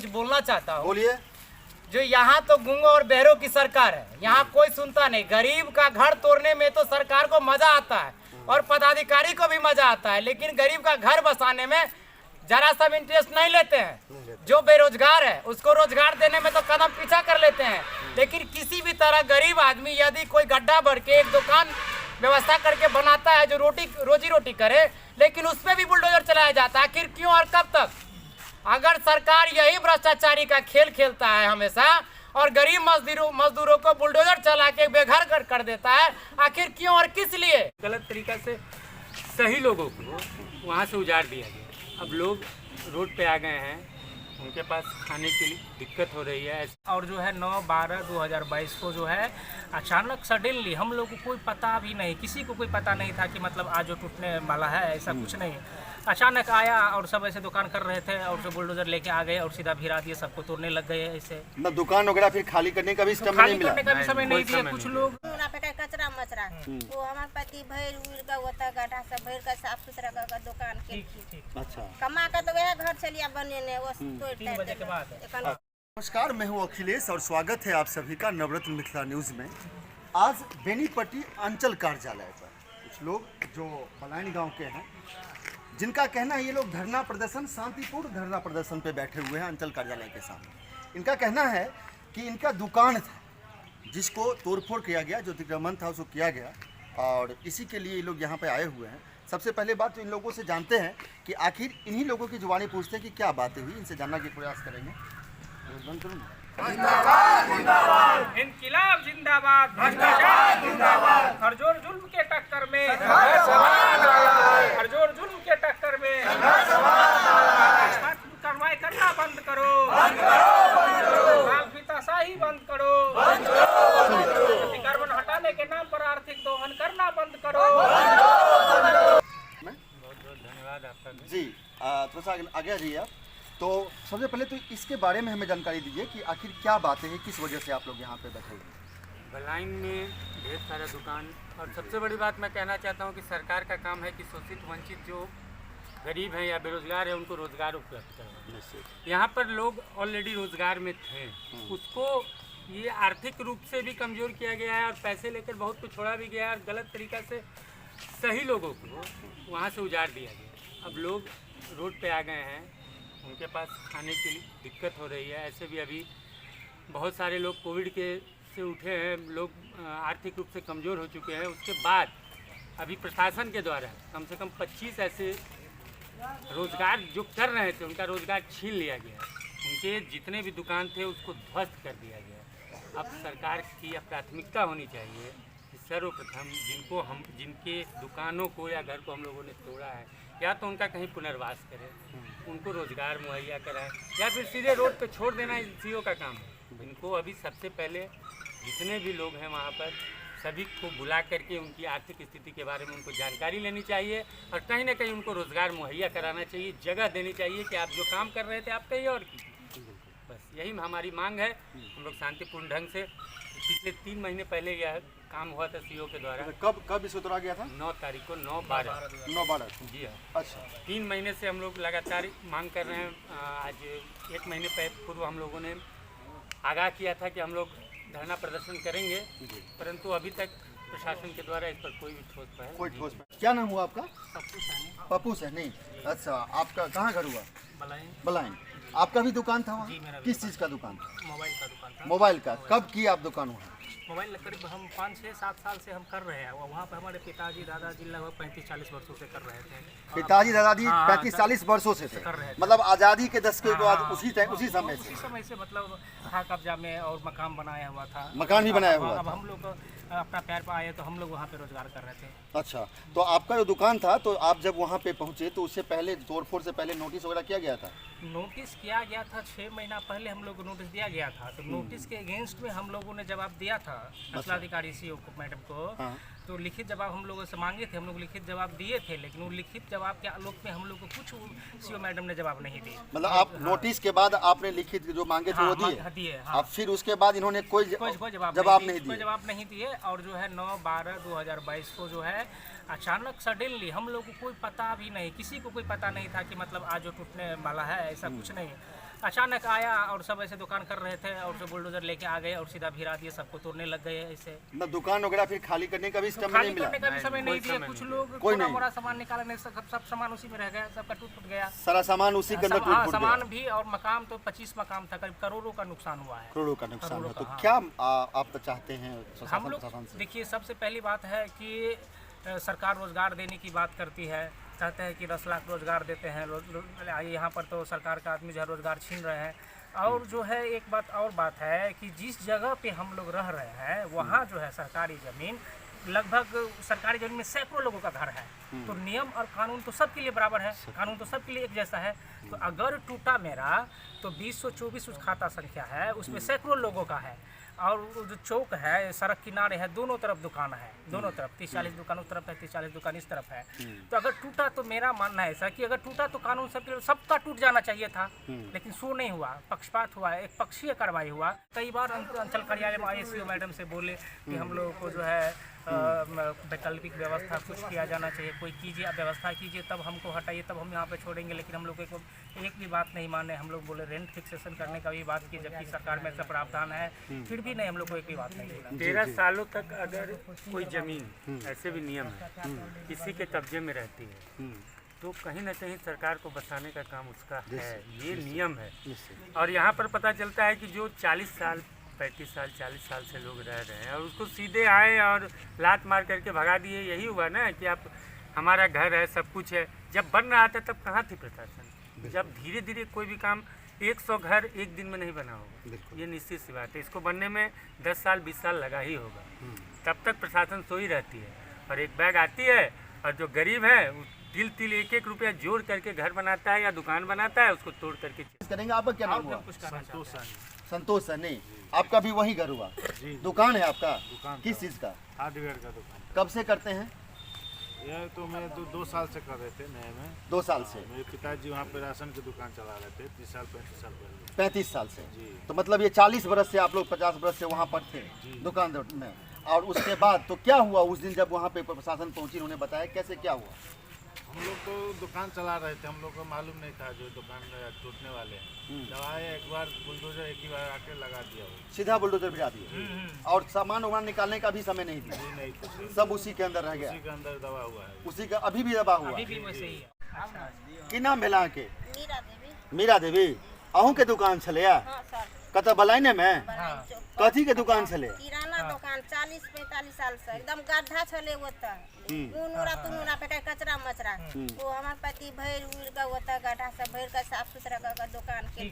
कुछ बोलना चाहता हूँ। बोलिए। जो यहाँ तो गूंगों और बहरों की सरकार है, यहाँ कोई सुनता नहीं। गरीब का घर तोड़ने में तो सरकार को मजा आता है और पदाधिकारी को भी मजा आता है, लेकिन गरीब का घर बसाने में जरा सा इंटरेस्ट नहीं लेते हैं। जो बेरोजगार है उसको रोजगार देने में तो कदम पीछा कर लेते हैं, लेकिन किसी भी तरह गरीब आदमी यदि कोई गड्ढा भर के एक दुकान व्यवस्था करके बनाता है जो रोजी रोटी करे, लेकिन उस पर भी बुलडोजर चलाया जाता है। आखिर क्यों और कब तक? अगर सरकार यही भ्रष्टाचारी का खेल खेलता है हमेशा और गरीब मजदूरों को बुलडोजर चला के बेघर कर देता है, आखिर क्यों और किस लिए? गलत तरीका से सही लोगों को वहाँ से उजाड़ दिया गया। अब लोग रोड पे आ गए हैं, उनके पास खाने की दिक्कत हो रही है। और जो है 9/12/2022 को जो है अचानक सडनली हम लोग को कोई पता भी नहीं, किसी को कोई पता नहीं था कि मतलब आज जो टूटने वाला है, ऐसा कुछ नहीं। अचानक आया और सब ऐसे दुकान कर रहे थे और सब बुलडोजर लेके आ गए और सीधा भिरा दिए, सबको तोड़ने लग गए। ऐसे मतलब दुकान वगैरह फिर खाली करने का भी समय नहीं खाली मिला। करने का भी समय नहीं दिया। कुछ लोग कचरा मचरा वो हमारे पति भर उड़ का होता गड्ढा सब भर का साफ सुथरा कर दुकान के अच्छा कमा कर तो वह घर चलिया बने ने वो 3 बजे के बाद। नमस्कार, मैं हूं अखिलेश और स्वागत है आप सभी का नवरत्न मिथिला न्यूज़ में। आज बेनीपट्टी अंचल कार्यालय पर कुछ लोग जो पलायन गांव के हैं, जिनका कहना है ये लोग धरना प्रदर्शन, शांतिपूर्ण धरना प्रदर्शन पे बैठे हुए हैं अंचल कार्यालय के सामने। इनका कहना है कि इनका दुकान था जिसको तोड़फोड़ किया गया, जो अतिक्रमण था उसको किया गया और इसी के लिए ये लोग यहाँ पे आए हुए हैं। सबसे पहले बात तो इन लोगों से जानते हैं कि आखिर इन्हीं लोगों की जुबानी पूछते हैं कि क्या बातें हुई, इनसे जानने की प्रयास करेंगे। इनकिलाब जिंदाबाद, भ्रष्टाचार जिंदाबाद, हरजोर जुल्म के टक्कर में, हरजोर जुल्म के टक्कर में कार्रवाई करना बंद करो, मालफीताशाही बंद करो, अतिक्रमण हटाने के नाम पर आर्थिक दोहन करना बंद करो। बहुत बहुत धन्यवाद आपका जी। थोड़ा सा आगे आ जाइए आप। तो सबसे पहले तो इसके बारे में हमें जानकारी दीजिए कि आखिर क्या बातें हैं, किस वजह से आप लोग यहाँ पे बैठे हुए हैं। बलाइन में ढेर सारा दुकान, और सबसे बड़ी बात मैं कहना चाहता हूँ कि सरकार का काम है कि शोषित वंचित जो गरीब हैं या बेरोजगार हैं उनको रोजगार उपलब्ध करना। यहाँ पर लोग ऑलरेडी रोजगार में थे, उसको ये आर्थिक रूप से भी कमज़ोर किया गया है और पैसे लेकर बहुत कुछ छोड़ा भी गया है और गलत तरीका से सही लोगों को वहाँ से उजाड़ दिया गया। अब लोग रोड पे आ गए हैं, उनके पास खाने की दिक्कत हो रही है। ऐसे भी अभी बहुत सारे लोग कोविड के से उठे हैं, लोग आर्थिक रूप से कमज़ोर हो चुके हैं। उसके बाद अभी प्रशासन के द्वारा कम से कम 25 ऐसे रोज़गार जो कर रहे थे उनका रोज़गार छीन लिया गया। उनके जितने भी दुकान थे उसको ध्वस्त कर दिया गया। अब सरकार की यह प्राथमिकता होनी चाहिए कि सर्वप्रथम जिनके दुकानों को या घर को हम लोगों ने तोड़ा है, या तो उनका कहीं पुनर्वास करें, उनको रोज़गार मुहैया कराएं, या फिर सीधे रोड पे छोड़ देना सीओ का काम है। इनको अभी सबसे पहले जितने भी लोग हैं वहाँ पर सभी को बुला करके उनकी आर्थिक स्थिति के बारे में उनको जानकारी लेनी चाहिए और कहीं ना कहीं उनको रोज़गार मुहैया कराना चाहिए, जगह देनी चाहिए कि आप जो काम कर रहे थे आप कहीं और कीजिए। बस यही हमारी मांग है। हम लोग शांतिपूर्ण ढंग से पिछले 3 महीने पहले यह काम हुआ था सीओ के द्वारा। कब इसको तोड़ा गया था? 9 तारीख को 9/12। जी हाँ। अच्छा। 3 महीने से हम लोग लगातार मांग कर रहे हैं। आज 1 महीने पूर्व हम लोगों ने आगाह किया था कि हम लोग धरना प्रदर्शन करेंगे, परंतु अभी तक प्रशासन के द्वारा इस पर कोई भी ठोस पहल। क्या नाम हुआ आपका? पप्पू पप्पू सैनी। अच्छा, आपका कहाँ घर हुआ? बलाइन। आपका भी दुकान था वहाँ? जी, मेरा भी। किस चीज़ का दुकान? मोबाइल का दुकान था। मोबाइल का। कब की आप दुकान वहाँ? मोबाइल करीब हम 5-6-7 साल से हम कर रहे हैं। वहाँ पे हमारे पिताजी दादाजी लगभग 35-40 वर्षों से कर रहे थे। पिताजी दादाजी हाँ, 35-40 वर्षों से थे, कर रहे थे। मतलब आज़ादी के दशक के बाद हाँ, उसी समय से मतलब था कब्जा में और मकान बनाया हुआ था। मकान भी बनाया हुआ अब था। हम लोग अपना पैर पर आए तो हम लोग वहाँ पे रोजगार कर रहे थे। अच्छा, तो आपका जो दुकान था, तो आप जब वहाँ पे पहुँचे तो उससे पहले तोड़फोड़ से पहले नोटिस वगैरह किया गया था? नोटिस किया गया था, 6 महीना पहले हम लोग को नोटिस दिया गया था। तो नोटिस के अगेंस्ट में हम लोगों ने जवाब दिया था अंचलाधिकारी सीओ को, मैडम को। हाँ। तो लिखित जवाब हम लोगों से मांगे थे, हम लोग लिखित जवाब दिए थे, लेकिन वो लिखित जवाब के आलोक में हम लोग को कुछ सीओ मैडम ने जवाब नहीं दिए। मतलब आप नोटिस के बाद आपने लिखित जो मांगे थे वो दिए? हाँ। अब फिर उसके बाद इन्होंने कोई जवाब नहीं कोई जवाब नहीं दिए। और जो है 9/12/2022 को जो है अचानक सडनली हम लोग को कोई पता भी नहीं, किसी को कोई पता नहीं था कि मतलब आज जो टूटने वाला है, ऐसा कुछ नहीं। अचानक आया और सब ऐसे दुकान कर रहे थे और जो बुलडोजर लेके आ गए और सीधा भिरा दिए, सबको तोड़ने लग गए ऐसे। मतलब दुकान वगैरह फिर खाली करने का भी समय खाली नहीं मिला? करने का भी समय नहीं दिया, कुछ लोग कोई थोड़ा नहीं। मोड़ा सामान निकाला नहीं, सब सामान उसी में रह गया, सबका टूट गया। सारा सामान उसी के अंदर हाँ, टूट सामान गया। भी, और मकाम तो 25 मकाम था, करीब करोड़ों का नुकसान हुआ है। करोड़ों का नुकसान करोड़ों है। तो का, हाँ। क्या आप चाहते हैं हम प्रशासन लोग से? देखिए, सबसे पहली बात है कि सरकार रोजगार देने की बात करती है, चाहते हैं कि 10 लाख रोजगार देते हैं। यहाँ पर तो सरकार का आदमी जो है रोजगार छीन रहे हैं। और जो है एक बात है कि जिस जगह पे हम लोग रह रहे हैं वहाँ जो है सरकारी ज़मीन, लगभग सरकारी ज़मीन में सैकड़ों लोगों का घर है। तो नियम और कानून तो सबके लिए बराबर है, कानून तो सबके लिए एक जैसा है। तो अगर टूटा मेरा तो 2024 उस खाता संख्या है, उसमें सैकड़ों लोगों का है। और जो चौक है, सड़क किनारे है, दोनों तरफ दुकान है, दोनों तरफ 30-40 दुकान उस तरफ है, 30-40 दुकान इस तरफ है। तो अगर टूटा तो मेरा मानना है ऐसा कि अगर टूटा तो कानून सबका टूट जाना चाहिए था, लेकिन सो नहीं हुआ, पक्षपात हुआ, एक पक्षीय कार्रवाई हुआ। कई बार अंचल कार्यालय में ISO मैडम से बोले कि हम लोगों को जो है वैकल्पिक व्यवस्था कुछ किया जाना चाहिए, कोई कीजिए, व्यवस्था कीजिए, तब हमको हटाइए, तब हम यहाँ पे छोड़ेंगे। लेकिन हम लोग को एक भी बात नहीं माने। हम लोग बोले रेंट फिक्सेशन करने का भी बात की, जबकि सरकार में ऐसा प्रावधान है, फिर भी नहीं, हम लोग को एक भी बात नहीं मिला। 13 सालों तक अगर कोई जमीन, ऐसे भी नियम है, किसी के कब्जे में रहती है तो कहीं ना कहीं सरकार को बचाने का काम उसका है, ये नियम है। और यहाँ पर पता चलता है कि जो 40 साल 35 साल 40 साल से लोग रह रहे हैं और उसको सीधे आए और लात मार करके भगा दिए। यही हुआ ना कि आप, हमारा घर है, सब कुछ है। जब बन रहा था तब कहाँ थी प्रशासन? जब धीरे धीरे कोई भी काम, 100 घर एक दिन में नहीं बना होगा, ये निश्चित सी बात है। इसको बनने में 10 साल 20 साल लगा ही होगा। तब तक प्रशासन सो ही रहती है और एक बैग आती है और जो गरीब है तिल 1-1 रुपया जोड़ करके घर बनाता है या दुकान बनाता है, उसको तोड़ करके करेंगे। आपका क्या नाम हुआ? कुछ करना चाहते हैं। संतोष सनी। आपका भी वही घर हुआ? दुकान है आपका? दुकान किस चीज़ का? हार्डवेयर का दुकान। कब से करते हैं? यह तो मैं 2 साल से कर रहे थे नए में। 2 साल से? मेरे पिताजी वहाँ पे राशन की दुकान चला रहे थे 30 साल 35 साल पहले। 35 साल से? जी। तो मतलब ये 40 बरस से आप लोग 50 बरस से वहाँ पर थे दुकान में। और उसके बाद तो क्या हुआ उस दिन जब वहाँ पे प्रशासन पहुँची, उन्होंने बताया कैसे क्या हुआ? हम लोग तो दुकान चला रहे थे, हम लोग को मालूम नहीं था जो दुकान टूटने वाले हैं। जब आए एक बार बुलडोजर एक ही बार आके लगा दिया वो। सीधा बुलडोजर भिड़ा दिया और सामान वामान निकालने का भी समय नहीं दिया? जी नहीं, तो सब उसी के अंदर रह गया? उसी के अंदर दबा हुआ है। उसी का अभी भी दबा हुआ? अभी भी वैसे ही है। की नाम भेला के? मीरा देवी। मीरा देवी। अहूँ के दुकान छलैया? हाँ सर, कत बलाइने में? बड़ाई चौक। कथी के दुकान छले? किराना दुकान 40-45 साल से एकदम गड्ढा छले होता तुनूरा पे कचरा मचरा। वो हमारे पति भैर उड़ का होता गड्ढा सब भैर का साफ सुथरा का दुकान के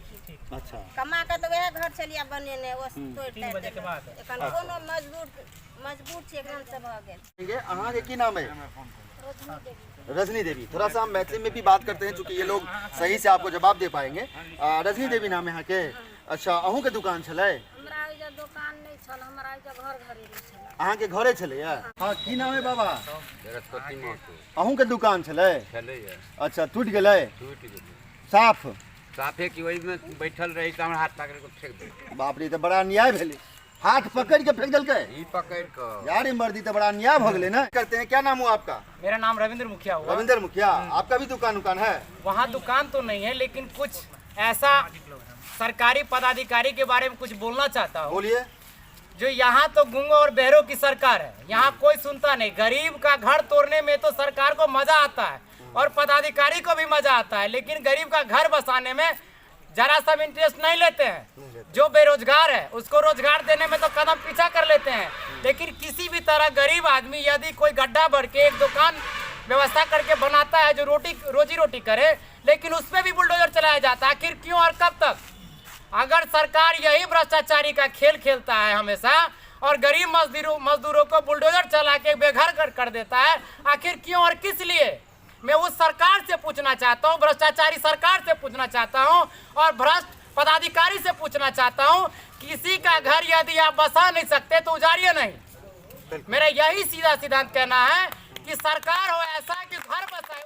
अच्छा। कमा के तो वह घर चलिया बने ने वो तोड़ 3 बजे के बाद। एखन कोनो मजबूर छे एकदम से भ गेल। अहाँ के की नाम है? रोशनी देवी। रजनी देवी। थोड़ा सा हम मैथिली में भी बात करते हैं चूंकि ये लोग सही से आपको जवाब दे पाएंगे। रजनी देवी नाम है यहाँ के? अच्छा, अहूँ के दुकान छले? हमरा एजा दुकान नहीं छल, हमरा एजा घर घरेलू छल। अहाँ के घरे छले? हाँ, की नाम है बाबा? बृहस्पति महतो अहूँ के दुकान छले? छलैया, अच्छा, टूट गए? टूटि गेलै। साफ? साफे कि ओहिमे बैठल रही तऽ हमरा हाथ पकड़ि कऽ फेंक देलकै। बाप रे, तो बड़ा अन्याय भेलै। हाथ पकड़ के फेंक दिलकै? ई पकड़ि कऽ यार मर्दी तो बड़ा अन्याय हो गए ना। करते हैं, क्या नाम हुआ आपका? मेरा नाम रविंद्र मुखिया हुआ। रविंद्र मुखिया। आपका भी दुकान है? वहाँ दुकान तो नहीं है, लेकिन कुछ ऐसा सरकारी पदाधिकारी के बारे में कुछ बोलना चाहता हूँ। बोलिए। जो यहाँ तो गूंगों और बहरों की सरकार है, यहाँ कोई सुनता नहीं। गरीब का घर तोड़ने में तो सरकार को मजा आता है और पदाधिकारी को भी मजा आता है, लेकिन गरीब का घर बसाने में जरा सा इंटरेस्ट नहीं लेते हैं। जो बेरोजगार है उसको रोजगार देने में तो कदम पीछा कर लेते हैं, लेकिन किसी भी तरह गरीब आदमी यदि कोई गड्ढा भर के एक दुकान व्यवस्था करके बनाता है जो रोजी रोटी करे, लेकिन उसमें भी बुलडोजर चलाया जाता है। आखिर क्यों और कब तक? अगर सरकार यही भ्रष्टाचारी का खेल खेलता है हमेशा और गरीब मजदूरों को बुलडोजर चला के बेघर कर देता है, आखिर क्यों और किस लिए? मैं उस सरकार से पूछना चाहता हूँ, भ्रष्टाचारी सरकार से पूछना चाहता हूँ और भ्रष्ट पदाधिकारी से पूछना चाहता हूँ, किसी का घर यदि आप बसा नहीं सकते तो उजाड़िए नहीं। मेरा यही सीधा सिद्धांत कहना है कि सरकार हो ऐसा कि घर बसाए।